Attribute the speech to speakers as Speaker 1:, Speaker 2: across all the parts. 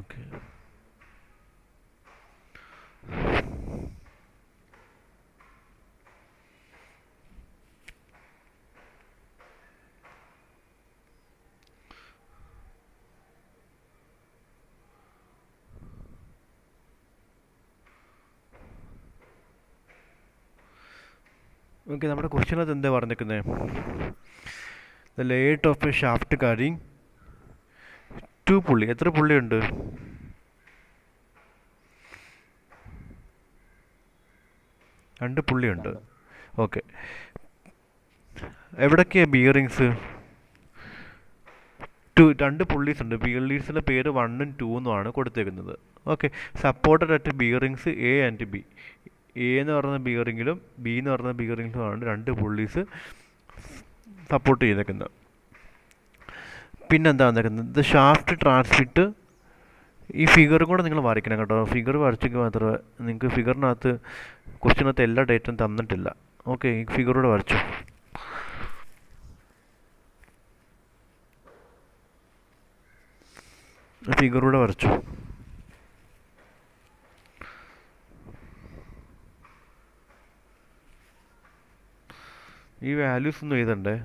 Speaker 1: Okay. Okay, നമ്മുടെ ക്വസ്റ്റ്യനകത്ത് എന്താ പറഞ്ഞിരിക്കുന്നത്? The layout of a shaft carrying two pulley. എത്ര പുള്ളിയുണ്ട്? രണ്ട് പുള്ളിയുണ്ട്. ഓക്കെ, എവിടൊക്കെയാണ് ബിയറിങ്സ്? രണ്ട് പുള്ളീസ് ഉണ്ട്. ബിയറിങ്സിൻ്റെ പേര് 1ഉം 2 കൊടുത്തേക്കുന്നത്. Okay, supported at bearings A and B. A എന്ന് പറയുന്ന ബിയറിങ്ങിലും ബി എന്ന് പറയുന്ന ബിയറിങ്ങിലുമാണ് രണ്ട് പുള്ളീസ് സപ്പോർട്ട് ചെയ്തേക്കുന്നത്. പിന്നെന്താ വന്നേക്കുന്നത്? The shaft transmit. ഈ ഫിഗറും കൂടെ നിങ്ങൾ വരയ്ക്കണം കേട്ടോ. ഫിഗർ വരച്ചെങ്കിൽ മാത്രമേ നിങ്ങൾക്ക് ഫിഗറിനകത്ത് ക്വസ്റ്റ്യനകത്ത് എല്ലാ ഡേറ്റും തന്നിട്ടില്ല. ഓക്കെ, ഈ ഫിഗറൂടെ വരച്ചു. ഫിഗറൂടെ വരച്ചു. ഈ വാല്യൂസ് ഒന്നും എഴുതണ്ടേ?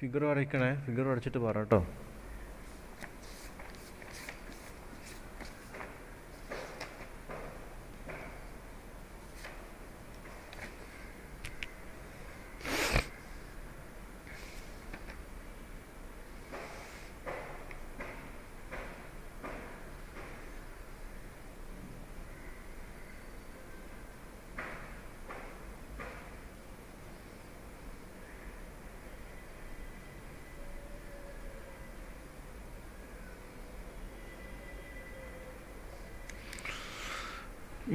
Speaker 1: ഫിഗർ വരയ്ക്കണേ. ഫിഗർ വരച്ചിട്ട് പറ കേട്ടോ.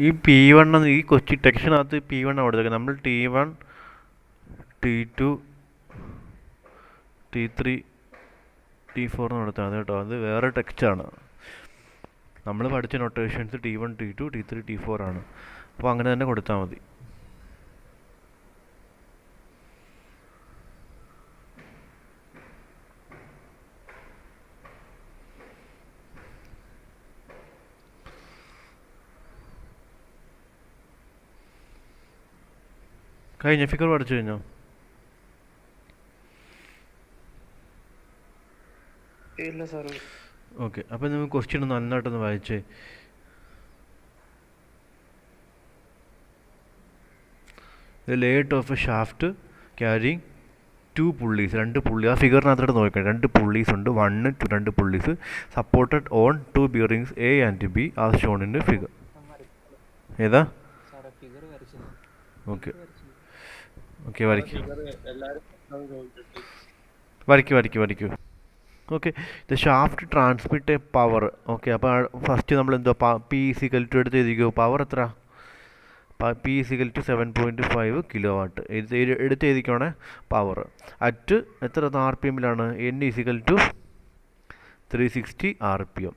Speaker 1: ഈ P1 ഈ കൊച്ചി ടെക്സ്റ്റിനകത്ത് P1 കൊടുത്തേക്കുന്നത്. നമ്മൾ T1 T2 T3 T4 എന്ന് കൊടുത്താൽ മതി കേട്ടോ. അത് വേറെ ടെക്സ്റ്റാണ്. നമ്മൾ പഠിച്ച notations T1 T2 T3 T4 ആണ്. അപ്പോൾ അങ്ങനെ തന്നെ കൊടുത്താൽ മതി. കഴിഞ്ഞ ഫിഗർ പഠിച്ചു കഴിഞ്ഞോ? ഓക്കെ, അപ്പം നമുക്ക് ക്വസ്റ്റ്യൻ നന്നായിട്ടൊന്ന് വായിച്ചേ. The layout of a shaft carrying two pulleys. രണ്ട് പുള്ളി. ആ ഫിഗറിനകത്തോട്ട് നോക്കണം. രണ്ട് പുള്ളീസ് ഉണ്ട്. 1 2 രണ്ട് pulleys supported on 2 bearings A and B as shown in figure. ഏതാ? ഓക്കെ ഓക്കെ, വരയ്ക്കൂ. Okay, the shaft transmit a power. Okay, അപ്പോൾ ഫസ്റ്റ് നമ്മൾ എന്തോ പി ഈസിക്കൽ ടു എടുത്ത് എഴുതിക്കോ. പവർ എത്ര? P is equal to 7.5 kilo watt എടുത്ത് എഴുതിക്കോണേ. പവർ അറ്റ് എത്ര RPM N is equal to 360 RPM.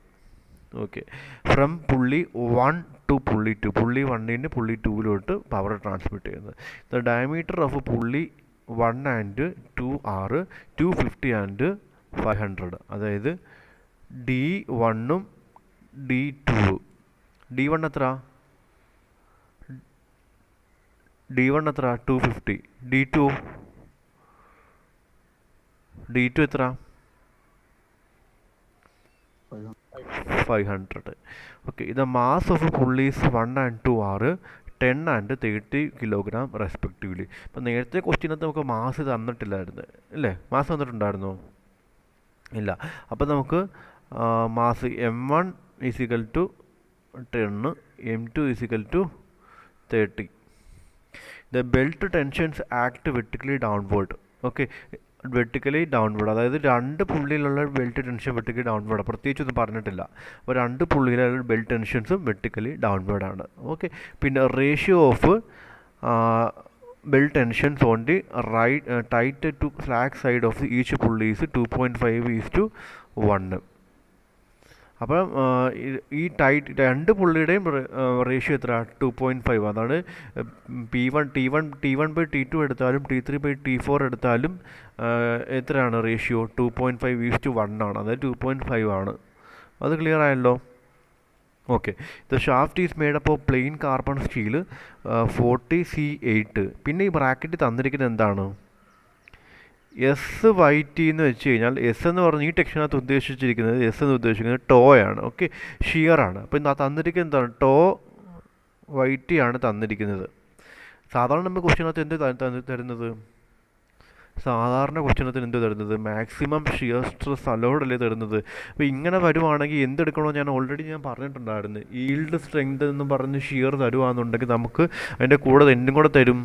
Speaker 1: Okay, from pulley 1 to pulley 2. Pulley 1 pulley 2 power transmit ചെയ്യുന്നത്. ദ ഡയമീറ്റർ ഓഫ് പുള്ളി 1 ആൻഡ് 2 ആറ് 250 ആൻഡ് 500. അതായത് D1ഉം D2. D1 എത്ര? D1 എത്ര? 250. D2 എത്ര? 500. ഓക്കെ, ഇത് മാസ് ഓഫ് പുള്ളീസ് 1 ആൻഡ് 2 ആറ് 10 ആൻഡ് 30 കിലോഗ്രാം റെസ്പെക്റ്റീവ്ലി. അപ്പം നേരത്തെ ക്വസ്റ്റ്യനകത്ത് നമുക്ക് മാസ് തന്നിട്ടില്ലായിരുന്നു അല്ലേ? മാസ് തന്നിട്ടുണ്ടായിരുന്നോ? ഇല്ല. അപ്പം നമുക്ക് mass M1 is equal to 10 M2 is equal to 30. The belt tensions act vertically downward. Okay, vertically downward, അതായത് രണ്ട് പുള്ളിയിലുള്ള ബെൽറ്റ് ടെൻഷൻ വെർട്ടിക്കലി ഡൗൺവേർഡ്, പ്രത്യേകിച്ചൊന്നും പറഞ്ഞിട്ടില്ല. അപ്പോൾ രണ്ട് പുള്ളിയിലുള്ള ബെൽറ്റ് ടെൻഷൻസും വെർട്ടിക്കലി ഡൗൺവേർഡ് ആണ്. ഓക്കെ, പിന്നെ ratio of belt tensions on the right tight to slack side of each pulley is 2.5:1. അപ്പം ഈ ടൈറ്റ് രണ്ട് പുള്ളിയുടെയും റേഷ്യോ എത്ര? 2.5. അതാണ് T1/T2 എടുത്താലും T3/T4 എടുത്താലും എത്രയാണ് റേഷ്യോ? 2.5:1 ആണ്, അതായത് 2.5 ആണ്. അത് ക്ലിയർ ആയല്ലോ? Okay. The shaft is made up of plain carbon steel 40C8. പിന്നെ ഈ ബ്രാക്കറ്റ് തന്നിരിക്കുന്നത് എന്താണ്? SYT എന്ന് വെച്ച് കഴിഞ്ഞാൽ എസ് എന്ന് പറഞ്ഞ് ഈ ടെക്ഷനകത്ത് ഉദ്ദേശിച്ചിരിക്കുന്നത് എസ് എന്ന് ഉദ്ദേശിക്കുന്നത് ടോ ആണ്. ഓക്കെ, ഷിയർ ആണ്. അപ്പോൾ തന്നിരിക്കുന്നത് എന്താണ്? ടോ YT ആണ് തന്നിരിക്കുന്നത്. സാധാരണ നമ്മൾ ക്വസ്റ്റ്യനകത്ത് എന്ത് തരുന്നത്? സാധാരണ ക്വസ്റ്റ്യനകത്തിന് എന്ത് തരുന്നത്? മാക്സിമം ഷിയർ സ്ട്രെസ് അലോഡ് അല്ലേ തരുന്നത്. അപ്പോൾ ഇങ്ങനെ വരുവാണെങ്കിൽ എന്തെടുക്കണോ? ഞാൻ ഓൾറെഡി പറഞ്ഞിട്ടുണ്ടായിരുന്നു, ഈൽഡ് സ്ട്രെങ്ത് എന്ന് പറഞ്ഞ് ഷിയർ തരുവാണെന്നുണ്ടെങ്കിൽ നമുക്ക് അതിൻ്റെ കൂടെ എന്തും കൂടെ തരും?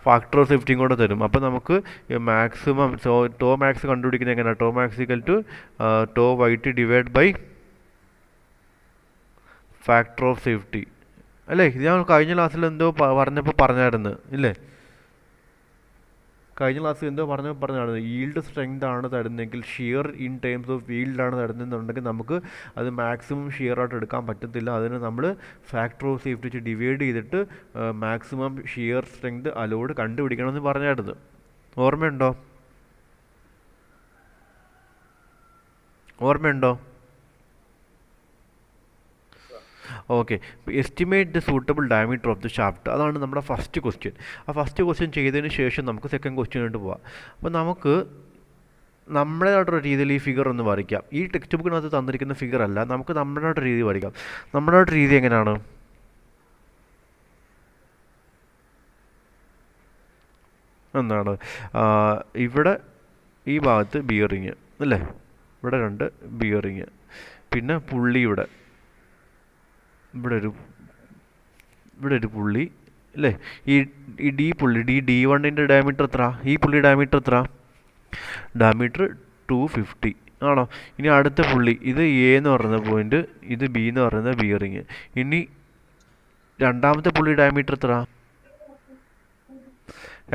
Speaker 1: ഫാക്ടർ ഓഫ് സേഫ്റ്റിയും കൂടെ തരും. അപ്പോൾ നമുക്ക് മാക്സിമം ടോ മാക്സ് കണ്ടുപിടിക്കുന്നത് എങ്ങനെയാണ്? Tau max equal to tau YT divide by factor of safety അല്ലേ? ഇത് ഞാൻ കഴിഞ്ഞ ക്ലാസ്സിൽ എന്തോ പറഞ്ഞായിരുന്നു ഇല്ലേ? കഴിഞ്ഞ ക്ലാസ്സിൽ എന്തോ പറഞ്ഞാണ് ഈൽഡ് സ്ട്രെങ്ത് ആണ് തരുന്നതെങ്കിൽ shear in terms of yield ആണ് തരുന്നതെന്നുണ്ടെങ്കിൽ നമുക്ക് അത് മാക്സിമം ഷിയർ ആയിട്ട് എടുക്കാൻ പറ്റത്തില്ല. അതിന് നമ്മൾ ഫാക്ടർ ഓഫ് സേഫ്റ്റി വെച്ച് ഡിവൈഡ് ചെയ്തിട്ട് മാക്സിമം ഷിയർ സ്ട്രെങ്ത് അലോഡ് കണ്ടുപിടിക്കണമെന്ന് പറഞ്ഞായിരുന്നു. ഓർമ്മയുണ്ടോ? Okay. Estimate the suitable diameter of the shaft, അതാണ് നമ്മുടെ ഫസ്റ്റ് ക്വസ്റ്റ്യൻ. ആ ഫസ്റ്റ് ക്വസ്റ്റ്യൻ ചെയ്തതിന് ശേഷം നമുക്ക് സെക്കൻഡ് ക്വസ്റ്റ്യനായിട്ട് പോവാം. അപ്പോൾ നമുക്ക് നമ്മുടേതായിട്ടൊരു രീതിയിൽ ഈ ഫിഗർ ഒന്ന് വരയ്ക്കാം. ഈ ടെക്സ്റ്റ് ബുക്കിനകത്ത് തന്നിരിക്കുന്ന ഫിഗർ അല്ല, നമുക്ക് നമ്മുടേതായിട്ട് രീതി വരയ്ക്കാം. നമ്മുടേതായിട്ട് രീതി എങ്ങനെയാണ്? എന്താണ് ഇവിടെ ഈ ഭാഗത്ത് ബിയറിങ് അല്ലേ? ഇവിടെ 2 ബിയറിങ്, പിന്നെ പുള്ളി ഇവിടെ ഒരു പുള്ളി അല്ലേ? ഈ പുള്ളി D1ൻ്റെ ഡയമീറ്റർ എത്ര? ഈ പുള്ളി ഡയമീറ്റർ എത്ര? ഡയമീറ്റർ 250 ആണോ? ഇനി അടുത്ത പുള്ളി ഇത് A എന്ന് പറയുന്ന പോയിന്റ്, ഇത് B എന്ന് പറയുന്ന ബിയറിങ്. ഇനി രണ്ടാമത്തെ പുള്ളി ഡയമീറ്റർ എത്ര?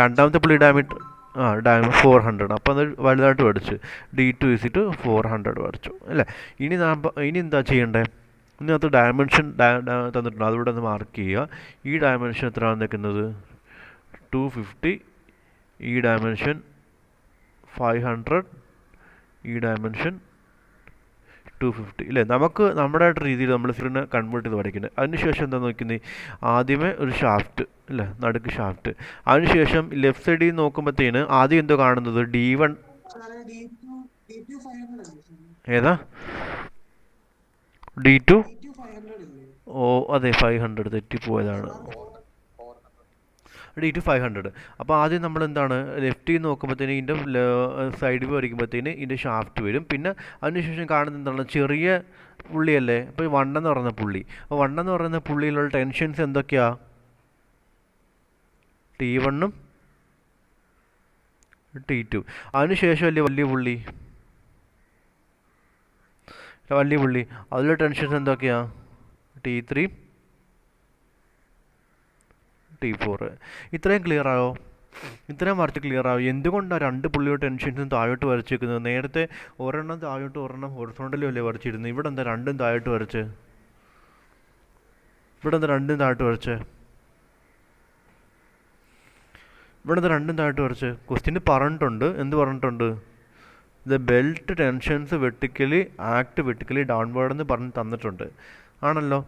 Speaker 1: രണ്ടാമത്തെ പുള്ളി ഡയമീറ്റർ 400. അപ്പോൾ അത് വലുതായിട്ട് വരച്ചു. D2 = 400 വരച്ചു അല്ലേ? ഇനി എന്താ ചെയ്യേണ്ടത്? ഇതിനകത്ത് ഡയമെൻഷൻ തന്നിട്ടുണ്ട്, അതുകൂടെ ഒന്ന് മാർക്ക് ചെയ്യുക. ഈ ഡയമെൻഷൻ എത്രയാണ് നിൽക്കുന്നത്? 250. ഈ ഡയമെൻഷൻ 500. ഈ ഡയമെൻഷൻ 250 ഇല്ലേ? നമുക്ക് നമ്മുടെ രീതിയിൽ നമ്മൾ ഫിഗറിനെ കൺവേർട്ട് ചെയ്ത് വരയ്ക്കുന്നത്. അതിനുശേഷം എന്താ നോക്കുന്നത്? ആദ്യമേ ഒരു ഷാഫ്റ്റ് അല്ലേ? നടുക്ക് ഷാഫ്റ്റ്. അതിനുശേഷം ലെഫ്റ്റ് സൈഡിൽ നോക്കുമ്പോഴത്തേന് ആദ്യം എന്തോ കാണുന്നത്? D1 ഏതാ? D2 അതെ 500, തെറ്റിപ്പോയതാണ്. D2 500. അപ്പോൾ ആദ്യം നമ്മൾ എന്താണ് ലെഫ്റ്റിൽ നോക്കുമ്പോഴത്തേന് ഇതിൻ്റെ സൈഡിൽ വരയ്ക്കുമ്പോഴത്തേന് ഇതിൻ്റെ ഷാഫ്റ്റ് വരും. പിന്നെ അതിനുശേഷം കാണുന്നത് എന്താണ്? ചെറിയ പുള്ളിയല്ലേ? അപ്പോൾ 1 എന്ന് പറയുന്ന പുള്ളി. അപ്പോൾ 1 എന്ന് പറയുന്ന പുള്ളിയിലുള്ള ടെൻഷൻസ് എന്തൊക്കെയാണ്? T1ഉം T2. അതിനുശേഷം അല്ലേ വലിയ പുള്ളി അതിലുള്ള ടെൻഷൻസ് എന്തൊക്കെയാണ്? T3, T4. ഇത്രയും ക്ലിയർ ആയോ? ഇത്രയും വരച്ച് ക്ലിയർ ആവും. എന്തുകൊണ്ടാണ് 2 പുള്ളിയുടെ ടെൻഷൻസും താഴോട്ട് വരച്ചേക്കുന്നത്? നേരത്തെ ഒരെണ്ണം താഴോട്ട് ഒരെണ്ണം ഹൊറിസോണ്ടലും അല്ലേ വരച്ചിരുന്നത്? ഇവിടെ എന്താ 2ഉം താഴോട്ട് വരച്ച്? ഇവിടെ എന്താ 2ഉം താഴോട്ട് വരച്ച്? ക്വസ്റ്റ്യന് പറഞ്ഞിട്ടുണ്ട്. എന്ത് പറഞ്ഞിട്ടുണ്ട്? The belt tensions vertically downward എന്ന് പറഞ്ഞ് തന്നിട്ടുണ്ട് ആണല്ലോ.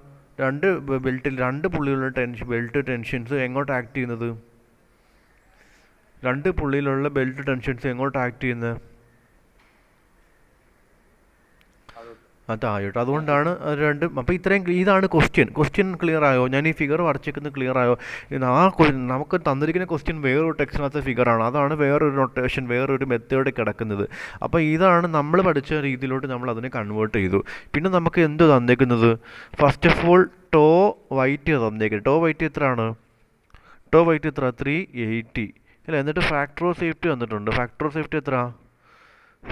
Speaker 1: 2 പുള്ളിയുള്ള ബെൽറ്റ് ടെൻഷൻസ് എങ്ങോട്ട് ആക്ട് ചെയ്യുന്നത്? 2 പുള്ളിയിലുള്ള ബെൽറ്റ് ടെൻഷൻസ് എങ്ങോട്ട് ആക്ട് ചെയ്യുന്നത്? താഴോട്ട്. അതുകൊണ്ടാണ് അത് രണ്ടും. അപ്പോൾ ഇത്രയും ഇതാണ് ക്വസ്റ്റ്യൻ ക്ലിയർ ആയോ? ഞാൻ ഈ ഫിഗർ വരച്ചേക്കുന്നത് ക്ലിയർ ആയോ? നമുക്ക് തന്നിരിക്കുന്ന ക്വസ്റ്റ്യൻ വേറൊരു ടെക്സ്റ്റിനകത്ത് ഫിഗറാണ്, അതാണ് വേറൊരു നൊട്ടേഷൻ വേറൊരു മെത്തേഡ് കിടക്കുന്നത്. അപ്പോൾ ഇതാണ് നമ്മൾ പഠിച്ച രീതിയിലോട്ട് നമ്മൾ അതിനെ കൺവേർട്ട് ചെയ്തു. പിന്നെ നമുക്ക് എന്ത് തന്നേക്കുന്നത്? First of all tau y t തന്നേക്കുന്നത്. ടോ വൈറ്റ് എത്രയാണ്? ടോ വൈറ്റ് എത്ര? 380 അല്ലേ? എന്നിട്ട് ഫാക്ടർ ഓഫ് സേഫ്റ്റി തന്നിട്ടുണ്ട്. ഫാക്ടർ ഓഫ് സേഫ്റ്റി എത്ര?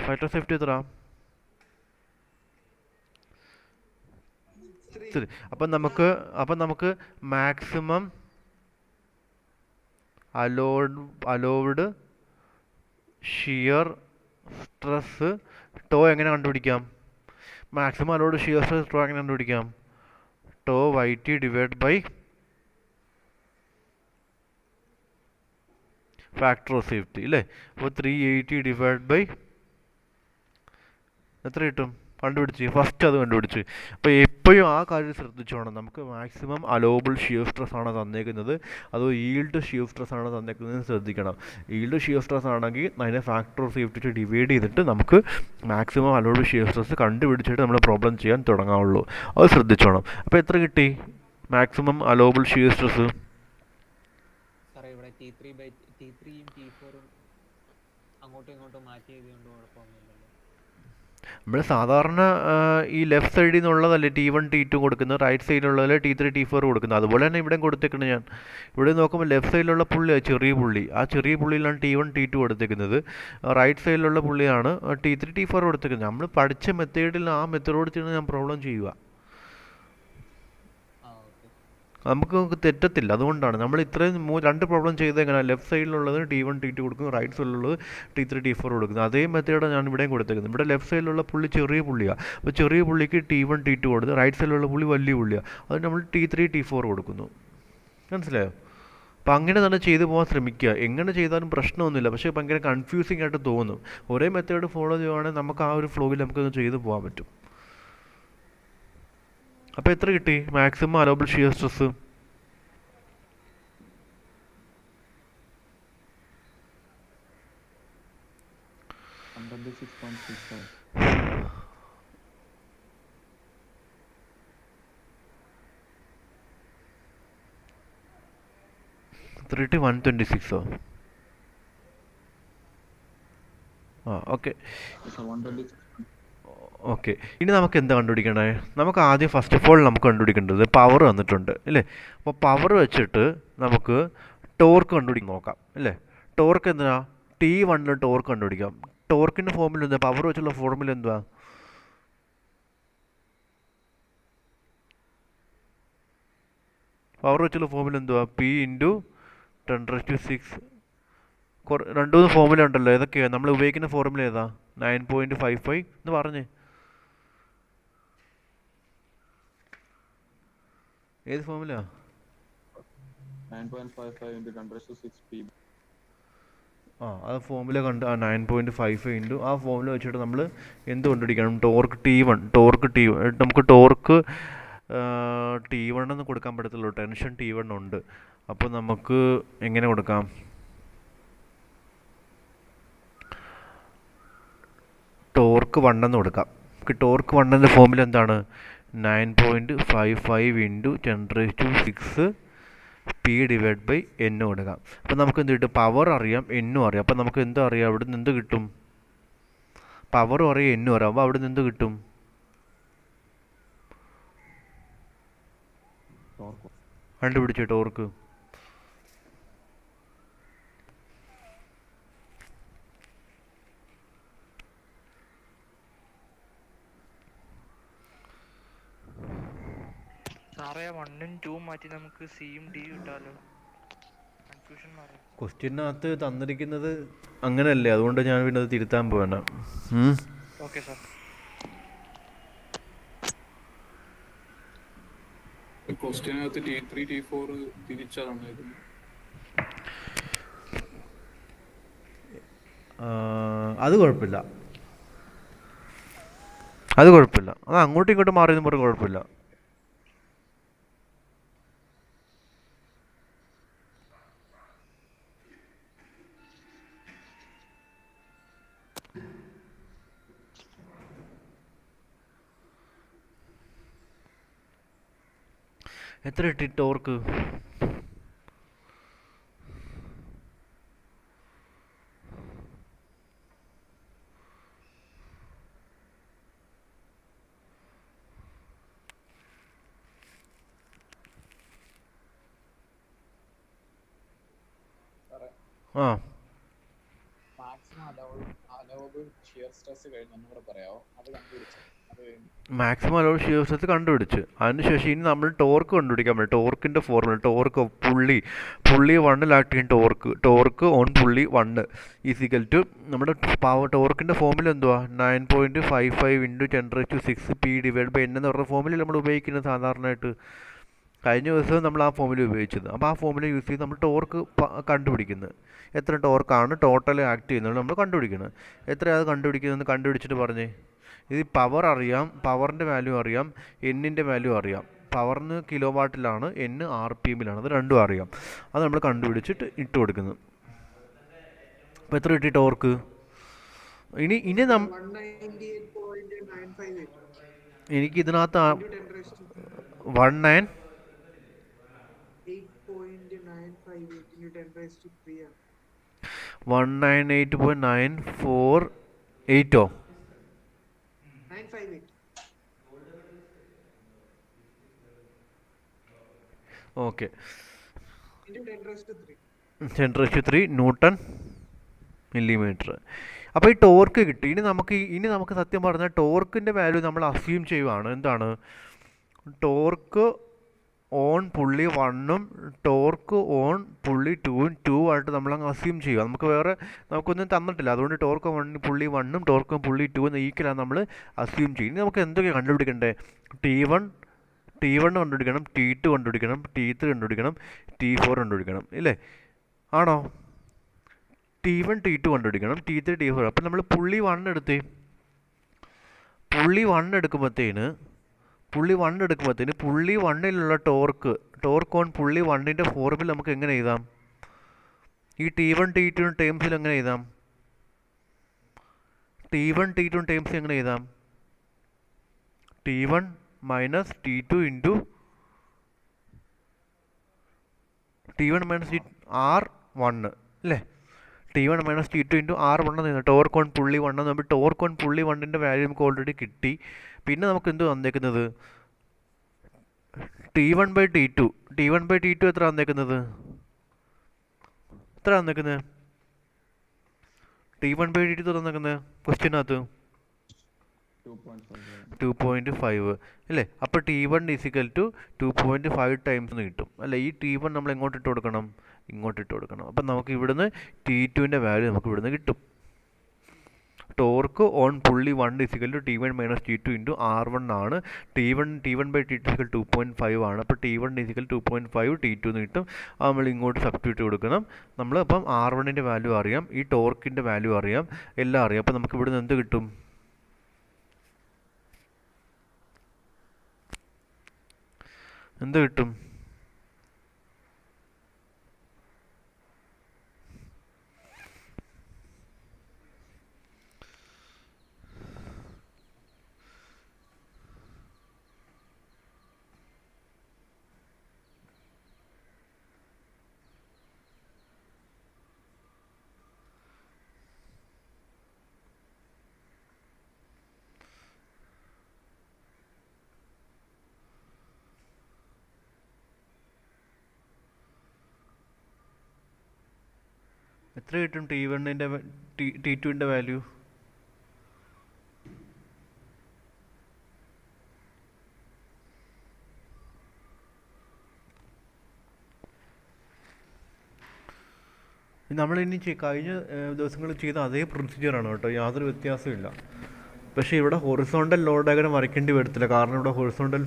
Speaker 1: ഫാക്ടർ ഓഫ് സേഫ്റ്റി എത്ര? ശരി. അപ്പം നമുക്ക് maximum allowed shear stress tau എങ്ങനെ കണ്ടുപിടിക്കാം? Maximum allowed shear stress tau എങ്ങനെ കണ്ടുപിടിക്കാം? Tau y t divide by factor of safety അല്ലേ? അപ്പോൾ 380 ഡിവൈഡ് ബൈ എത്ര കിട്ടും? ഫസ്റ്റ് അത് കണ്ടുപിടിച്ച്. അപ്പോൾ എപ്പോഴും ആ കാര്യം ശ്രദ്ധിച്ചോണം. നമുക്ക് മാക്സിമം അലോബിൾ ഷിയർ സ്ട്രെസ് ആണ് തന്നേക്കുന്നത്, അതോ ഈൽഡ് ഷിയർ സ്ട്രെസ് ആണ് തന്നേക്കുന്നത് ശ്രദ്ധിക്കണം. ഈൽഡ് ഷിയർ സ്ട്രെസ് ആണെങ്കിൽ അതിനെ ഫാക്ടർ ഓഫ് സേഫ്റ്റി ഡിവൈഡ് ചെയ്തിട്ട് നമുക്ക് മാക്സിമം അലോബിൾ ഷിയർ സ്ട്രെസ് കണ്ടുപിടിച്ചിട്ട് നമ്മൾ പ്രോബ്ലം ചെയ്യാൻ തുടങ്ങാവുള്ളൂ. അത് ശ്രദ്ധിച്ചോണം. അപ്പോൾ എത്ര കിട്ടി മാക്സിമം അലോബിൾ ഷിയർ സ്ട്രെസ്?
Speaker 2: അങ്ങോട്ടും ഇങ്ങോട്ടും മാറ്റി എഴുതിയോണ്ട് കുഴപ്പമൊന്നുമില്ലല്ലോ.
Speaker 1: നമ്മൾ സാധാരണ ഈ ലെഫ്റ്റ് സൈഡിൽ നിന്നുള്ളതല്ലേ T1 T2 കൊടുക്കുന്നത്, റൈറ്റ് സൈഡിലുള്ളതല്ലേ T3 T4 കൊടുക്കുന്നത്. അതുപോലെ തന്നെ ഇവിടെ കൊടുത്തേക്കുന്നത്. ഞാൻ ഇവിടെ നോക്കുമ്പോൾ ലെഫ്റ്റ് സൈഡിലുള്ള പുള്ളിയാണ് ചെറിയ പുള്ളി. ആ ചെറിയ പുള്ളിയിലാണ് T1 T2 കൊടുത്തേക്കുന്നത്. റൈറ്റ് സൈഡിലുള്ള പുള്ളിയാണ് T3 T4 കൊടുത്തേക്കുന്നത്. നമ്മൾ പഠിച്ച മെത്തേഡിൽ ആ മെത്തേഡോട് ചേർന്ന് ഞാൻ പ്രോബ്ലം ചെയ്യുക. നമുക്ക് തെറ്റത്തില്ല. അതുകൊണ്ടാണ് നമ്മൾ ഇത്രയും രണ്ട് പ്രോബ്ലം ചെയ്ത് എങ്ങനെ ലെഫ്റ്റ് സൈഡിലുള്ളത് T1 T2 കൊടുക്കുന്നു, റൈറ്റ് സൈഡിലുള്ളത് T3 T4 കൊടുക്കുന്നു. അതേ മെത്തേഡ് ഞാൻ ഇവിടെയും കൊടുത്തേക്കുന്നത്. ഇവിടെ ലെഫ്റ്റ് സൈഡിലുള്ള പുള്ളി ചെറിയ പുള്ളിയാണ്. അപ്പോൾ ചെറിയ പുള്ളിക്ക് T1 T2 കൊടുത്ത്, റൈറ്റ് സൈഡിലുള്ള പുള്ളി വലിയ പുള്ളിയാണ്, അത് നമ്മൾ T3 T4 കൊടുക്കുന്നു. മനസ്സിലായോ? അപ്പോൾ അങ്ങനെ തന്നെ ചെയ്തു പോകാൻ ശ്രമിക്കുക. എങ്ങനെ ചെയ്താലും പ്രശ്നമൊന്നുമില്ല, പക്ഷേ ഭയങ്കര കൺഫ്യൂസിങ് ആയിട്ട് തോന്നും. ഒരേ മെത്തേഡ് ഫോളോ ചെയ്യുവാണെങ്കിൽ നമുക്ക് ആ ഒരു ഫ്ലോയിൽ നമുക്കത് ചെയ്തു പോകാൻ പറ്റും. അപ്പോൾ എത്ര കിട്ടി maximum allowable shear stress? Three 126. Okay. Okay, ഇനി നമുക്ക് എന്താ കണ്ടുപിടിക്കേണ്ടത്? നമുക്ക് ആദ്യം ഫസ്റ്റ് ഓഫ് ഓൾ നമുക്ക് കണ്ടുപിടിക്കേണ്ടത് പവർ വന്നിട്ടുണ്ട് അല്ലേ? അപ്പോൾ പവർ വെച്ചിട്ട് നമുക്ക് ടോർക്ക് കണ്ടുപിടിക്കാൻ നോക്കാം അല്ലേ? ടോർക്ക് എന്തിനാ? T1 ടോർക്ക് കണ്ടുപിടിക്കാം. ടോർക്കിൻ്റെ ഫോർമുല എന്താ? പവർ വെച്ചുള്ള ഫോർമുല എന്തുവാ? പവർ വെച്ചുള്ള ഫോർമുല എന്തുവാ? P × 10⁶. രണ്ട് മൂന്ന് ഫോർമുല ഉണ്ടല്ലോ, ഏതൊക്കെയാണ് നമ്മൾ ഉപയോഗിക്കുന്ന ഫോർമുല? ഏതാ? 9.55 എന്ന് പറഞ്ഞേ. ഏത് ഫോർമുല?
Speaker 3: 9.55 × 10⁶ P.
Speaker 1: അത് ഫോർമുല കണ്ട് 9.55 ഇൻറ്റു ആ ഫോർമുല വെച്ചിട്ട് നമ്മൾ എന്ത് കണ്ടുപിടിക്കണം? Torque T1. നമുക്ക് ടോർക്ക് T1 എന്ന് കൊടുക്കാൻ പറ്റത്തുള്ളൂ, ടെൻഷൻ T1 ഉണ്ട്. അപ്പോൾ നമുക്ക് എങ്ങനെ കൊടുക്കാം? ടോർക്ക് 1 എന്ന് കൊടുക്കാം. ടോർക്ക് 1 ഫോർമുല എന്താണ്? 9.55 × 10⁶ P ഡിവൈഡ് ബൈ N കൊടുക്കാം. അപ്പോൾ നമുക്ക് എന്ത് കിട്ടും? പവർ അറിയാം, എന്നും അറിയാം. അപ്പോൾ നമുക്ക് എന്താ അറിയാം? അവിടെ നിന്ന് എന്ത് കിട്ടും? പവറും അറിയാം, എന്നും അറിയാം. അപ്പോൾ അവിടെ നിന്ന് എന്ത് കിട്ടും? കണ്ടുപിടിച്ചോ ടോർക്ക്.
Speaker 4: സാറേ 1ഉം 2ഉം മാറ്റി നമുക്ക് സിയും ഡി കിട്ടാലോ. കൺഫ്യൂഷൻ മാറി.
Speaker 1: ക്വസ്റ്റ്യനകത്ത് തന്നിരിക്കുന്നത് അങ്ങനെയല്ലേ, അതുകൊണ്ട് ഞാൻ പിന്നെ അത് തിരുത്താൻ പോവാണ്.
Speaker 4: Okay sir.
Speaker 3: ക്വസ്റ്റ്യനകത്ത് T3 T4 തിരിച്ചാ തന്നേക്കുന്നത്.
Speaker 1: അത് കുഴപ്പമില്ല, അത് അങ്ങോട്ടും ഇങ്ങോട്ടും മാറിയെന്ന് പറഞ്ഞ് കുഴപ്പമില്ല. എത്ര കിട്ടി ടോർക്ക്? ആ
Speaker 3: മാക്സിമം അലൗബിൾ ഷിയർ സ്ട്രെസ് കഴിഞ്ഞു ഒന്നുകൂടെ പറയാമോ? അത് കണ്ടുപിടിച്ചു. അത് കഴിഞ്ഞു.
Speaker 1: മാക്സിമം അലോഡ് ഷിയർ സ്ട്രെസ് കണ്ടുപിടിച്ച് അതിനുശേഷം ഇനി നമ്മൾ ടോർക്ക് കണ്ടുപിടിക്കാൻ പറ്റും. ടോർക്കിൻ്റെ ഫോർമുല ടോർക്ക് പുള്ളി വണ്ണിലാക്ട് ചെയ്യുന്ന ടോർക്ക് ഓൺ പുള്ളി 1 ഈസിക്കൽ ടു നമ്മുടെ ടോർക്കിൻ്റെ ഫോർമുല എന്തുവാ? 9.55 × 10⁶ P ഡിവൈഡ് ബൈ N എന്ന് പറഞ്ഞ ഫോർമുല നമ്മൾ ഉപയോഗിക്കുന്നത് സാധാരണയായിട്ട്. കഴിഞ്ഞ ദിവസം നമ്മൾ ആ ഫോർമുല ഉപയോഗിച്ചത്. അപ്പോൾ ആ ഫോർമുല യൂസ് ചെയ്ത് നമ്മൾ ടോർക്ക് കണ്ടുപിടിക്കുന്നത്. എത്ര ടോർക്കാണ് ടോട്ടൽ ആക്ട് ചെയ്യുന്നത് നമ്മൾ കണ്ടുപിടിക്കുന്നത്. എത്രയാണ് കണ്ടുപിടിക്കുന്നതെന്ന് കണ്ടുപിടിച്ചിട്ട് പറഞ്ഞേ. ഇത് പവർ അറിയാം, പവറിൻ്റെ വാല്യൂ അറിയാം, എന്നിൻ്റെ വാല്യൂ അറിയാം. പവറിന് കിലോ വാട്ടിലാണ്, എന്ന് RPM-ലാണ്. അത് രണ്ടും അറിയാം. അത് നമ്മൾ കണ്ടുപിടിച്ചിട്ട് ഇട്ട് കൊടുക്കുന്നത്. അപ്പോൾ എത്ര കിട്ടി ടോർക്ക്? ഇനി എനിക്ക് ഇതിനകത്ത് 19 198.948 ഓക്കെ 10⁻³ ന്യൂട്ടൺ മില്ലിമീറ്റർ. അപ്പോൾ ഈ ടോർക്ക് കിട്ടി. ഇനി നമുക്ക് സത്യം പറഞ്ഞാൽ ടോർക്കിൻ്റെ വാല്യൂ നമ്മൾ അസ്യൂം ചെയ്യുവാണ്. എന്താണ്? ടോർക്ക് ഓൺ പുള്ളി 1ഉം ടോർക്ക് ഓൺ പുള്ളി 2 ആയിട്ട് നമ്മളങ്ങ് അസ്യൂം ചെയ്യുക. നമുക്കൊന്നും തന്നിട്ടില്ല. അതുകൊണ്ട് ടോർക്ക് പുള്ളി 1ഉം ടോർക്ക് പുള്ളി 2 എന്ന ഈക്വലാണ് നമ്മൾ അസ്യൂം ചെയ്യും. ഇനി നമുക്ക് എന്തൊക്കെയാണ് കണ്ടുപിടിക്കണ്ടേ? T1 കണ്ടുപിടിക്കണം, T2 കണ്ടുപിടിക്കണം, T3 കണ്ടുപിടിക്കണം, T4 കണ്ടുപിടിക്കണം. ഇല്ലേ? ആണോ? T1 T2 കണ്ടുപിടിക്കണം, T3 T4. അപ്പം നമ്മൾ പുള്ളി 1 എടുത്തേ. പുള്ളി 1 എടുക്കുമ്പോഴത്തേന് പുള്ളി 1ലുള്ള ടോർക്ക് ഓൺ പുള്ളി 1ൻ്റെ ഫോർമുല നമുക്ക് എങ്ങനെ എഴുതാം? ഈ T1 T2 ടേംസിൽ എങ്ങനെ എഴുതാം? T1 T2 ടേംസിൽ എങ്ങനെ എഴുതാം? T1 minus T2 into T1 minus R1 അല്ലേ? T1 minus T2 into R1 എന്ന് ടോർക്ക് ഓൺ പുള്ളി 1 നമ്മൾ ടോർക്ക് ഓൺ പുള്ളി 1ൻ്റെ വാല്യൂ നമുക്ക് ഓൾറെഡി കിട്ടി. പിന്നെ നമുക്ക് എന്ത് വന്നേക്കുന്നത്? T1 ബൈ T2 എത്ര വന്നേക്കുന്നത്? T1 ബൈ T2 തന്നേക്കുന്നത് ക്വസ്റ്റ്യനകത്ത് 2.5 അല്ലേ? അപ്പോൾ T1 ഈസിക്കൽ ടു 2.5 ടൈംസ് എന്ന് കിട്ടും അല്ലേ? ഈ T1 നമ്മൾ ഇങ്ങോട്ട് ഇട്ട് കൊടുക്കണം. അപ്പം നമുക്ക് ഇവിടുന്ന് T2ൻ്റെ വാല്യൂ നമുക്ക് ഇവിടുന്ന് കിട്ടും. ടോർക്ക് ഓൺ പുള്ളി 1 is equal to T1 minus T2 into R1 ആണ്. T1 ബൈ T2 ഈസിക്കൽ 2.5 ആണ്. അപ്പോൾ T1 ഈസിക്കൽ 2.5 T2 എന്ന് കിട്ടും. അത് നമ്മൾ ഇങ്ങോട്ട് സബ്സ്റ്റിറ്റ്യൂട്ട് കൊടുക്കണം. നമ്മൾ അപ്പം R1ൻ്റെ വാല്യൂ അറിയാം, ഈ ടോർക്കിൻ്റെ വാല്യൂ അറിയാം, എല്ലാം അറിയാം. അപ്പോൾ നമുക്ക് ഇവിടുന്ന് എന്ത് കിട്ടും? എത്ര കിട്ടും T1ൻ്റെ T2ൻ്റെ വാല്യൂ? നമ്മളിനി കഴിഞ്ഞ ദിവസങ്ങളിൽ ചെയ്ത അതേ പ്രൊസീജിയറാണ് കേട്ടോ, യാതൊരു വ്യത്യാസമില്ല. പക്ഷേ ഇവിടെ ഹൊറിസോണ്ടൽ ലോഡ് ഡയഗ്രം വരയ്ക്കേണ്ടി വരത്തില്ല. കാരണം ഇവിടെ ഹൊറിസോണ്ടൽ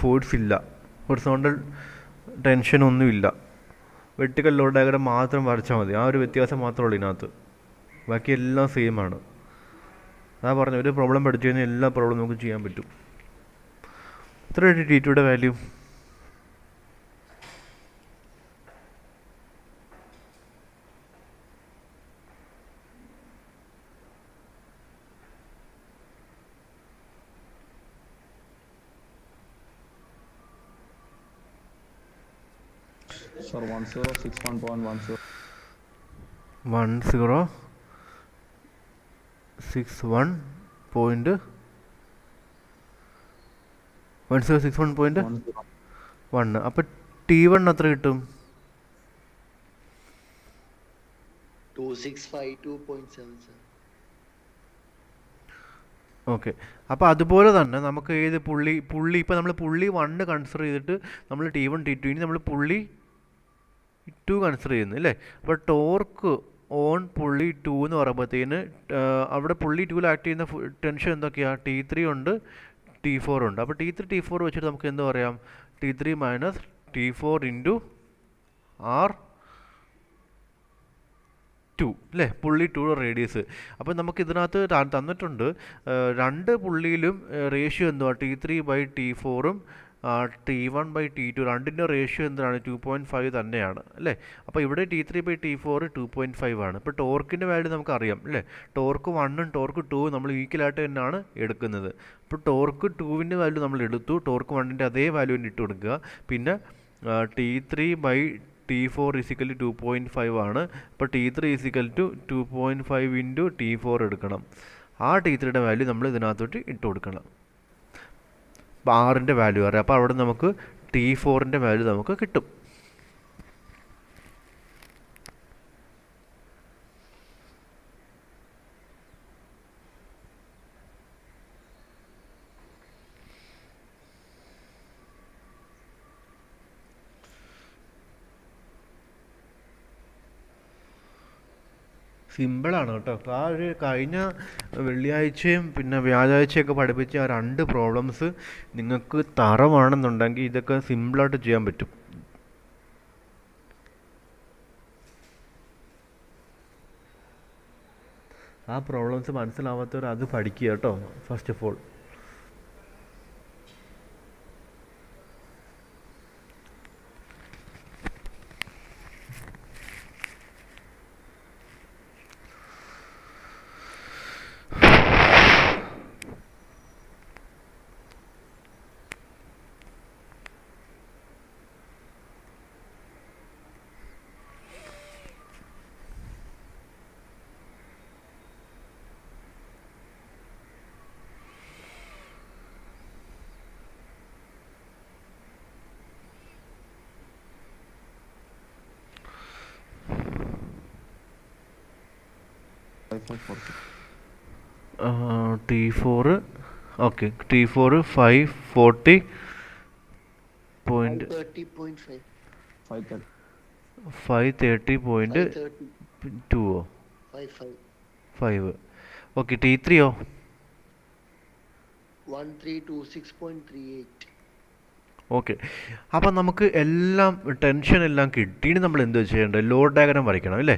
Speaker 1: ഫോഴ്സ് ഇല്ല, ഹൊറിസോണ്ടൽ ടെൻഷനൊന്നുമില്ല. വെർട്ടിക്കൽ ലോഡ് ഡയഗ്രം മാത്രം വരച്ചാൽ മതി. ആ ഒരു വ്യത്യാസം മാത്രമേ ഉള്ളൂ ഇതിനകത്ത്. ബാക്കി എല്ലാം സെയിം ആണ്. അതാ പറഞ്ഞു, ഒരു പ്രോബ്ലം പഠിച്ചു കഴിഞ്ഞാൽ എല്ലാ പ്രോബ്ലം നമുക്ക് ചെയ്യാൻ പറ്റും. എത്ര T2യുടെ വാല്യൂ?
Speaker 3: Sir, 1061.10.
Speaker 1: 1061.1. അപ്പോൾ T1 എത്ര കിട്ടും?
Speaker 5: 2652.77.
Speaker 1: ഓക്കെ. അപ്പോൾ അതുപോലെ തന്നെ നമുക്ക് ഏത് പുള്ളി ഇപ്പോൾ നമ്മൾ പുള്ളി 1 കൺസിഡർ ചെയ്തിട്ട് നമ്മൾ T1 T2 ഇനി നമ്മൾ പുള്ളി 2 കൺസിഡർ ചെയ്യുന്നു അല്ലേ? അപ്പോൾ ടോർക്ക് ഓൺ പുള്ളി 2 എന്ന് പറയുമ്പോഴത്തേന് അവിടെ പുള്ളി 2ൽ ആക്ട് ചെയ്യുന്ന ടെൻഷൻ എന്തൊക്കെയാണ്? T3 ഉണ്ട്, T4 ഉണ്ട്. അപ്പോൾ T3 T4 വെച്ചിട്ട് നമുക്ക് എന്ത് പറയാം? T3 minus T4 into R2 അല്ലേ? പുള്ളി 2 റേഡിയസ്. അപ്പോൾ നമുക്ക് ഇതിനകത്ത് തന്നിട്ടുണ്ട് രണ്ട് പുള്ളിയിലും റേഷ്യോ എന്തുവാ? T3 by T4ഉം T1 by T2 രണ്ടിൻ്റെ റേഷ്യോ എന്താണ്? 2.5 തന്നെയാണ് അല്ലേ? അപ്പോൾ ഇവിടെ T3 ബൈ T4 2.5 ആണ്. ഇപ്പോൾ ടോർക്കിൻ്റെ വാല്യൂ നമുക്കറിയാം അല്ലേ? ടോർക്ക് 1ഉം ടോർക്ക് 2ഉം നമ്മൾ ഈക്വലായിട്ട് തന്നെയാണ് എടുക്കുന്നത്. അപ്പോൾ ടോർക്ക് 2വിൻ്റെ വാല്യൂ നമ്മൾ എടുത്തു, ടോർക്ക് 1ൻ്റെ അതേ വാല്യൂ ഇട്ട് കൊടുക്കുക. പിന്നെ T3 ബൈ T4 ഇസിക്കൽ 2.5 ആണ്. അപ്പോൾ T3 is equal to 2.5 into T4 എടുക്കണം. ആ T3യുടെ വാല്യൂ നമ്മൾ ഇതിനകത്തോട്ട് ഇട്ട് കൊടുക്കണം. അപ്പോൾ ആറിൻ്റെ വാല്യൂ അറിയാം. അപ്പോൾ അവിടെ നമുക്ക് T4ൻ്റെ വാല്യൂ നമുക്ക് കിട്ടും. സിമ്പിളാണ് കേട്ടോ. ആ ഒരു കഴിഞ്ഞ വെള്ളിയാഴ്ചയും പിന്നെ വ്യാഴാഴ്ചയൊക്കെ പഠിപ്പിച്ച ആ 2 പ്രോബ്ലംസ് നിങ്ങൾക്ക് തറവാണെന്നുണ്ടെങ്കിൽ ഇതൊക്കെ സിമ്പിളായിട്ട് ചെയ്യാൻ പറ്റും. ആ പ്രോബ്ലംസ് മനസ്സിലാവാത്തവർ അത് പഠിക്കുക കേട്ടോ first of all. T4 okay, T4 540.
Speaker 5: 530.5.
Speaker 1: 530.2 5. Okay, T3
Speaker 5: 1326.38.
Speaker 1: Okay. അപ്പം നമുക്ക് എല്ലാം ടെൻഷൻ എല്ലാം കിട്ടി. ഇനി നമ്മൾ എന്ത് ചെയ്യേണ്ടത്? ലോഡ് ഡയഗ്രാം വരയ്ക്കണം അല്ലേ?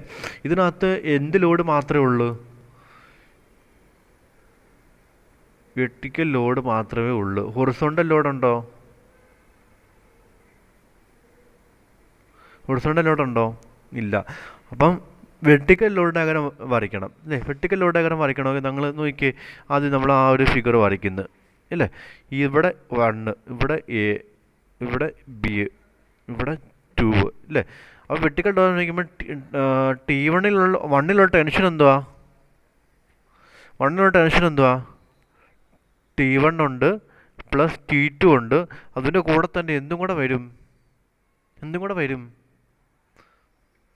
Speaker 1: ഇതിനകത്ത് എന്ത് ലോഡ് മാത്രമേ ഉള്ളൂ? വെർട്ടിക്കൽ ലോഡ് മാത്രമേ ഉള്ളൂ. ഹൊറിസോണ്ടൽ ലോഡ് ഉണ്ടോ? ഹൊറിസോണ്ടൽ ലോഡ് ഉണ്ടോ? ഇല്ല. അപ്പം വെർട്ടിക്കൽ ലോഡ് ഡയഗ്രാം വരയ്ക്കണം അല്ലേ? വെർട്ടിക്കൽ ലോഡ് ഡയഗ്രാം വരയ്ക്കണമെങ്കിൽ നിങ്ങൾ നോക്കിയേ, ആദ്യം നമ്മൾ ആ ഒരു ഫിഗർ വരയ്ക്കുന്നത് അല്ലേ? ഇവിടെ 1, ഇവിടെ A, ഇവിടെ B, ഇവിടെ 2 അല്ലേ? അപ്പോൾ വെർട്ടിക്കൽ ലോഡ് വരയ്ക്കുമ്പോൾ T1ലുള്ള ടെൻഷൻ എന്തുവാ? 1ലുള്ള ടെൻഷൻ എന്തുവാ? T1 ഉണ്ട് പ്ലസ് T2 ഉണ്ട്. അതിൻ്റെ കൂടെ തന്നെ എന്തും കൂടെ വരും?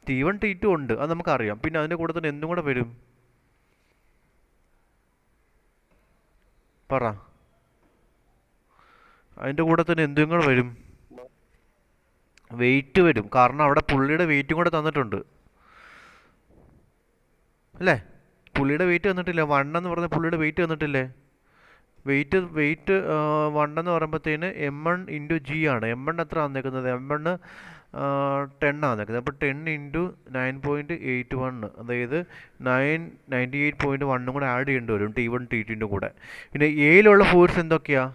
Speaker 1: T1 T2 ഉണ്ട്, അത് നമുക്കറിയാം. പിന്നെ അതിൻ്റെ കൂടെ തന്നെ എന്തും കൂടെ വരും? പറ. അതിൻ്റെ കൂടെ തന്നെ എന്തും കൂടെ വരും? വെയിറ്റ് വരും. കാരണം അവിടെ പുള്ളിയുടെ വെയിറ്റും കൂടെ തന്നിട്ടുണ്ട് അല്ലേ? പുള്ളിയുടെ വെയിറ്റ് തന്നിട്ടില്ല. 1 എന്ന് പറഞ്ഞ പുള്ളിയുടെ വെയിറ്റ് തന്നിട്ടില്ലേ? വെയിറ്റ് 1 എന്ന് പറയുമ്പോഴത്തേന് M1 ഇൻറ്റു G ആണ്. M1 എത്ര വന്നേക്കുന്നത്? M1 10 ആണ് വന്നേക്കുന്നത്. അപ്പോൾ 10 ഇൻറ്റു 9.81, അതായത് 98.1 കൂടെ ആഡ് ചെയ്യേണ്ടി വരും T1 T2ൻ്റെ കൂടെ. പിന്നെ എയിലുള്ള ഫോഴ്സ് എന്തൊക്കെയാ?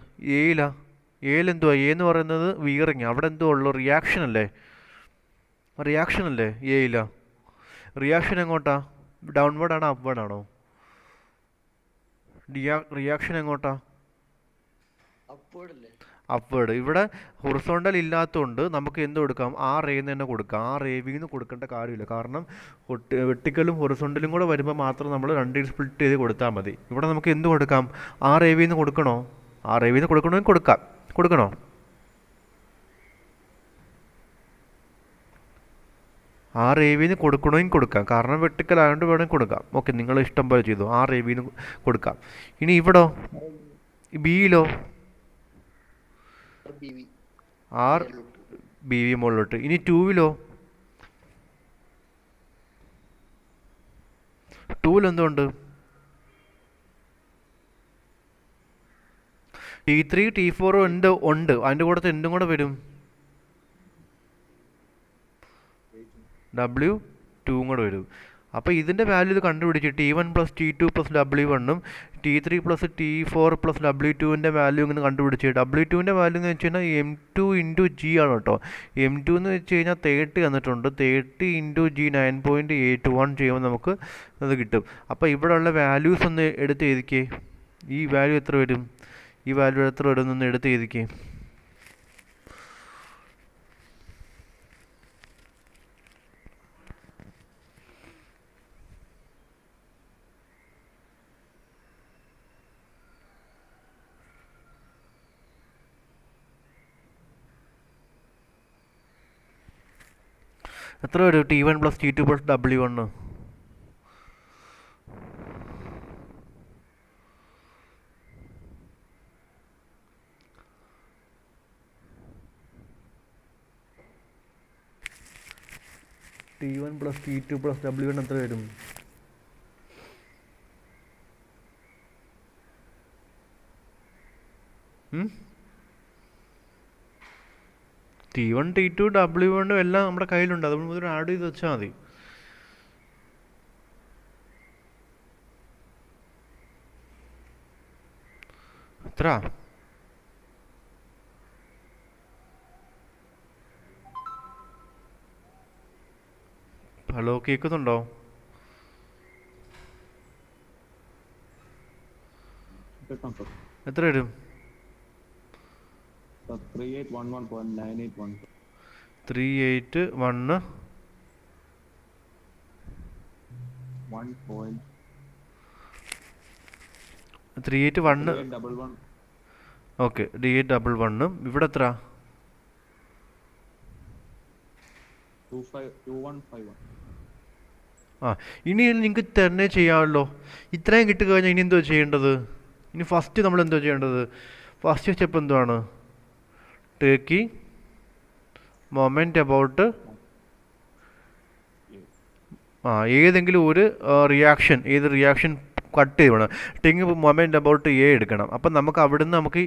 Speaker 1: എയിലെന്തുവാ? എ എന്ന് പറയുന്നത് വീറിങ്. അവിടെ എന്തോ ഉള്ളു? റിയാക്ഷൻ അല്ലേ? എയില റിയാക്ഷൻ എങ്ങോട്ടാ? ഡൗൺവേർഡ് ആണോ അപ്വേർഡ് ആണോ? റിയാക്ഷൻ എങ്ങോട്ടാ? അപ്വേഡ്. ഇവിടെ ഹൊറിസോണ്ടൽ ഇല്ലാത്തതുകൊണ്ട് നമുക്ക് എന്ത് കൊടുക്കാം, ആർ എ എന്ന് തന്നെ കൊടുക്കാം. ആർ എ വിന്ന് കൊടുക്കേണ്ട കാര്യമില്ല, കാരണം വെർട്ടിക്കലും ഹൊറിസോണ്ടലും കൂടെ വരുമ്പോൾ മാത്രം നമ്മൾ രണ്ടിൽ സ്പ്ലിറ്റ് ചെയ്ത് കൊടുത്താൽ മതി. ഇവിടെ നമുക്ക് എന്ത് കൊടുക്കാം, ആർ എ വിന്ന് കൊടുക്കണോ, ആർ എ വിന്ന് കൊടുക്കണമെങ്കിൽ കൊടുക്കാം. കൊടുക്കണോ, ആർ എ വിന്ന് കൊടുക്കണമെങ്കിൽ കൊടുക്കാം, കാരണം വെർട്ടിക്കൽ ആയതുകൊണ്ട് വേണമെങ്കിൽ കൊടുക്കാം. ഓക്കെ, നിങ്ങൾ ഇഷ്ടം പോലെ ചെയ്തു, ആർ എ വിന്ന് കൊടുക്കാം. ഇനി ഇവിടോ, ബിയിലോ
Speaker 5: BV.
Speaker 1: ആർ ബി വി മുകളിലോട്ട്. ഇനി ടൂവിലോ, ടൂവിൽ എന്തുകൊണ്ട്, T3 T4 ഉണ്ട്, അതിൻ്റെ കൂടെ എന്തും കൂടെ വരും, W2 കൂടെ വരും. അപ്പോൾ ഇതിൻ്റെ വാല്യൂ ഇത് കണ്ടുപിടിച്ച് T1 + T2 + W1ഉം T3 + T4 + W2ൻ്റെ value ഇങ്ങനെ കണ്ടുപിടിച്ച്, W2ൻ്റെ വാല്യൂ എന്ന് വെച്ച് കഴിഞ്ഞാൽ M2 × G ആണ് കേട്ടോ. M2 എന്ന് വെച്ച് കഴിഞ്ഞാൽ 30 തന്നിട്ടുണ്ട്. 30 × G 9.81 ചെയ്യുമ്പോൾ നമുക്ക് അത് കിട്ടും. അപ്പോൾ ഇവിടെയുള്ള വാല്യൂസ് ഒന്ന് എടുത്ത് എഴുതിക്കേ. ഈ വാല്യൂ എത്ര വരും, ഈ വാല്യൂ എത്ര വരും എന്നൊന്ന് എടുത്ത് എഴുതിക്കേ. എത്ര വരും, T1 + T2 + W1? T1 + T2 + W1 എത്ര വരും? T1 T2 W1 എല്ലാം നമ്മുടെ കയ്യിലുണ്ട്, അതുകൊണ്ട് മുതൽ ആഡ് ചെയ്ത് വെച്ചാൽ മതി. എത്ര, ഹലോ കേൾക്കുന്നുണ്ടോ? എത്ര വരും?
Speaker 3: 3811.981.
Speaker 1: 381
Speaker 3: 3811.
Speaker 1: Okay, D811. ഇവിടെ എത്ര?
Speaker 3: 2151.
Speaker 1: ആ, ഇനി നിങ്ങൾക്ക് തന്നെ ചെയ്യാമല്ലോ. ഇത്രയും കിട്ടിക്കഴിഞ്ഞാൽ ഇനി എന്തോ ചെയ്യേണ്ടത്? ഇനി ഫസ്റ്റ് നമ്മൾ എന്തോ ചെയ്യേണ്ടത്? ഫസ്റ്റ് സ്റ്റെപ്പ് എന്തുവാണ്? ടേക്കിംഗ് മൊമെൻ്റ് അബൌട്ട് ഏതെങ്കിലും ഒരു റിയാക്ഷൻ, ഏത് റിയാക്ഷൻ കട്ട് ചെയ്യണം. ടേക്കിംഗ് മൊമെൻ്റ് അബൌട്ട് എ എടുക്കണം. അപ്പം നമുക്ക് അവിടുന്ന് നമുക്ക്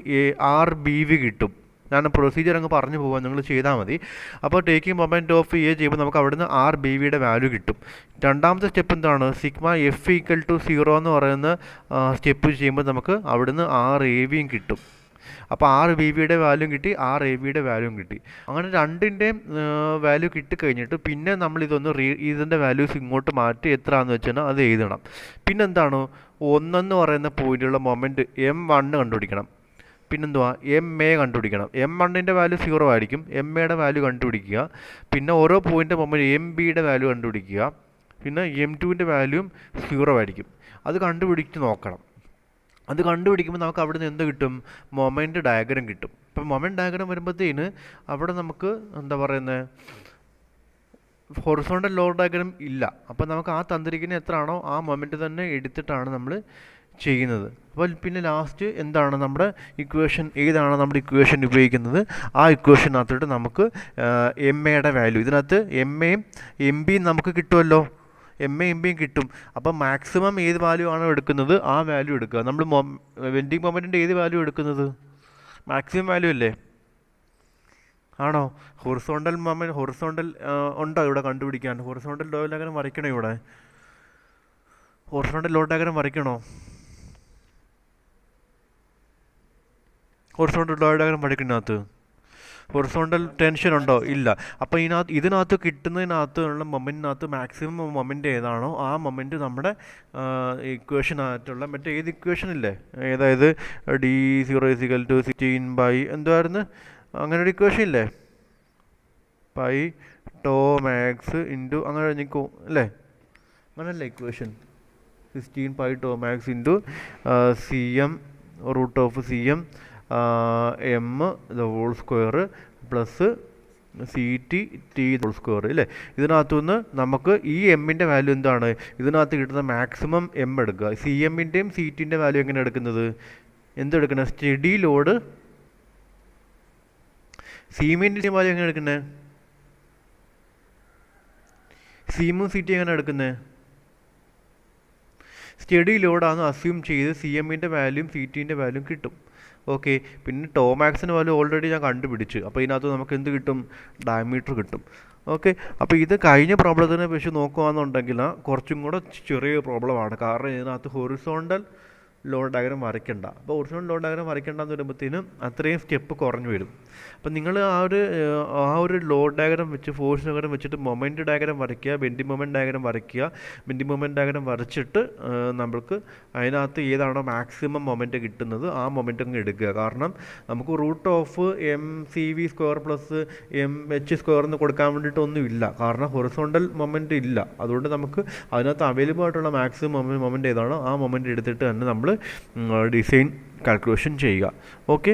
Speaker 1: RBV കിട്ടും. ഞാൻ പ്രൊസീജിയർ അങ്ങ് പറഞ്ഞു പോകാൻ, നിങ്ങൾ ചെയ്താൽ മതി. അപ്പോൾ ടേക്കിംഗ് മൊമെൻറ്റ് ഓഫ് എ ചെയ്യുമ്പോൾ നമുക്ക് അവിടുന്ന് RBVയുടെ വാല്യൂ കിട്ടും. രണ്ടാമത്തെ സ്റ്റെപ്പ് എന്താണ്? സിഗ്മ F = 0 എന്ന് പറയുന്ന സ്റ്റെപ്പ് ചെയ്യുമ്പോൾ നമുക്ക് അവിടുന്ന് RAVയും കിട്ടും. അപ്പോൾ RBVയുടെ വാല്യൂ കിട്ടി, RAVയുടെ വാല്യൂയും കിട്ടി. അങ്ങനെ രണ്ടിൻ്റെയും വാല്യൂ കിട്ടിക്കഴിഞ്ഞിട്ട് പിന്നെ നമ്മൾ ഇതിൻ്റെ വാല്യൂസ് ഇങ്ങോട്ട് മാറ്റി എത്രയാണെന്ന് വെച്ചാൽ അത് എഴുതണം. പിന്നെന്താണ്, 1 പറയുന്ന പോയിന്റുള്ള മൊമെൻറ്റ് M1 കണ്ടുപിടിക്കണം. പിന്നെന്തുവാ, MA കണ്ടുപിടിക്കണം. M1ൻ്റെ വാല്യൂ 0 ആയിരിക്കും, MAയുടെ വാല്യൂ കണ്ടുപിടിക്കുക. പിന്നെ ഓരോ പോയിൻ്റ് മൊമെൻറ്റ് MBയുടെ വാല്യൂ കണ്ടുപിടിക്കുക. പിന്നെ M2ൻ്റെ വാല്യൂയും 0 ആയിരിക്കും. അത് കണ്ടുപിടിച്ച് നോക്കണം. അത് കണ്ടുപിടിക്കുമ്പോൾ നമുക്ക് അവിടെ നിന്ന് എന്ത് കിട്ടും? മൊമെൻ്റ് ഡയഗ്രം കിട്ടും. ഇപ്പം മൊമെൻ്റ് ഡയഗ്രം വരുമ്പോഴത്തേന് അവിടെ നമുക്ക് എന്താ പറയുന്നത്, ഹൊറിസോണ്ടൽ ലോഡ് ഡയഗ്രം ഇല്ല. അപ്പം നമുക്ക് ആ തന്നിരിക്കുന്ന എത്രയാണോ ആ മൊമെൻ്റ് തന്നെ എടുത്തിട്ടാണ് നമ്മൾ ചെയ്യുന്നത്. അപ്പോൾ പിന്നെ ലാസ്റ്റ് എന്താണ് നമ്മുടെ ഇക്വേഷൻ, ഏതാണ് നമ്മുടെ ഇക്വേഷൻ ഉപയോഗിക്കുന്നത്, ആ ഇക്വേഷനകത്തോട്ട് നമുക്ക് MAയുടെ വാല്യൂ, ഇതിനകത്ത് MAയും MBയും നമുക്ക് കിട്ടുമല്ലോ, MA MBയും കിട്ടും. അപ്പോൾ മാക്സിമം ഏത് വാല്യൂ ആണോ എടുക്കുന്നത് ആ വാല്യൂ എടുക്കുക. നമ്മൾ വെൻഡിങ് മൊമെൻറ്റിൻ്റെ ഏത് വാല്യൂ എടുക്കുന്നത്? മാക്സിമം വാല്യൂ അല്ലേ? ആണോ? ഹൊറിസോണ്ടൽ മൊമെൻറ്റ്, ഹൊറിസോണ്ടൽ ഉണ്ടോ ഇവിടെ കണ്ടുപിടിക്കാൻ? ഹൊറിസോണ്ടൽ ലോഡ് ഡയഗ്രം വരയ്ക്കണോ? ഇവിടെ ഹൊറിസോണ്ടൽ ലോഡ് ഡയഗ്രം വരയ്ക്കണോ? ഹൊറിസോണ്ടൽ ലോഡ് ഡയഗ്രം വരയ്ക്കുന്നതിനകത്ത് ഹൊറിസോണ്ടൽ ടെൻഷൻ ഉണ്ടോ? ഇല്ല. അപ്പോൾ ഇതിനകത്ത് കിട്ടുന്നതിനകത്തുള്ള മൊമെൻറ്റിനകത്ത് മാക്സിമം മൊമെൻ്റ് ഏതാണോ ആ മൊമെൻറ്റ് നമ്മുടെ ഇക്വേഷനകത്തുള്ള മറ്റേ ഏത് ഇക്വേഷൻ ഇല്ലേ, അതായത് d0 = 16 എന്തായിരുന്നു അങ്ങനെ ഒരു ഇക്വേഷൻ ഇല്ലേ, പൈ ടോ മാക്സ് ഇൻറ്റു അങ്ങനെ നിൽക്കും അല്ലേ, അങ്ങനല്ലേ equation 16 pi tau max into cm √cm m the whole square plus CT T whole square ഇല്ലേ. ഇതിനകത്തുനിന്ന് നമുക്ക് ഈ എമ്മിൻ്റെ വാല്യൂ എന്താണ്, ഇതിനകത്ത് കിട്ടുന്ന മാക്സിമം എം എടുക്കുക. CMൻ്റെയും CTൻ്റെ വാല്യൂ എങ്ങനെ എടുക്കുന്നത്, എന്തെടുക്കണം, സ്റ്റഡി ലോഡ് CMൻ്റെയും വാല്യൂ എങ്ങനെ എടുക്കുന്നത്, CM CT എങ്ങനെ എടുക്കുന്നത്, സ്റ്റഡി ലോഡാണ് അസ്യൂം ചെയ്ത് CMൻ്റെ വാല്യൂം CTൻ്റെ വാല്യൂം കിട്ടും. ഓക്കെ, പിന്നെ ടോമാക്സിൻ്റെ വാല്യൂ ഓൾറെഡി ഞാൻ കണ്ടുപിടിച്ചു. അപ്പോൾ ഇതിനകത്ത് നമുക്ക് എന്ത് കിട്ടും, ഡയമീറ്റർ കിട്ടും. ഓക്കെ, അപ്പോൾ ഇത് കഴിഞ്ഞ പ്രോബ്ലത്തിനെ വെച്ച് നോക്കുകയാണെന്നുണ്ടെങ്കിൽ കുറച്ചും കൂടെ ചെറിയ പ്രോബ്ലമാണ്. കാരണം ഇതിനകത്ത് ഹൊറിസോണ്ടൽ ലോഡ് ഡയഗ്രാം വരയ്ക്കണ്ട. അപ്പോൾ ഒറിജിനൽ ലോഡ് ഡയഗ്രാം വരയ്ക്കേണ്ടെന്ന് വരുമ്പോഴത്തേനും അത്രയും സ്റ്റെപ്പ് കുറഞ്ഞു വരും. അപ്പം നിങ്ങൾ ആ ഒരു ലോഡ് ഡയഗ്രാം വെച്ച് ഫോഴ്സ് ഡയഗ്രാം വെച്ചിട്ട് മൊമെൻറ്റ് ഡയഗ്രാം വരയ്ക്കുക, ബെൻഡിങ് മൊമെൻറ്റ് ഡയഗ്രാം വരയ്ക്കുക. ബെൻഡിങ് മൊമെൻറ്റ് ഡയഗ്രാം വരച്ചിട്ട് നമ്മൾക്ക് അതിനകത്ത് ഏതാണോ മാക്സിമം മൊമെൻറ്റ് കിട്ടുന്നത് ആ മൊമെൻറ്റ് അങ്ങ് എടുക്കുക. കാരണം നമുക്ക് √mcv² പ്ലസ് mh² എന്ന് കൊടുക്കാൻ വേണ്ടിയിട്ടൊന്നും ഇല്ല. കാരണം ഹൊറിസോണ്ടൽ മൊമെൻറ്റ് ഇല്ല. അതുകൊണ്ട് നമുക്ക് അതിനകത്ത് അവൈലബിൾ ആയിട്ടുള്ള മാക്സിമം മൊമെൻറ്റ് ഏതാണോ ആ മൊമെൻറ്റ് എടുത്തിട്ട് തന്നെ നമ്മൾ ഡിസൈൻ കാൽക്കുലേഷൻ ചെയ്യുക. ഓക്കെ.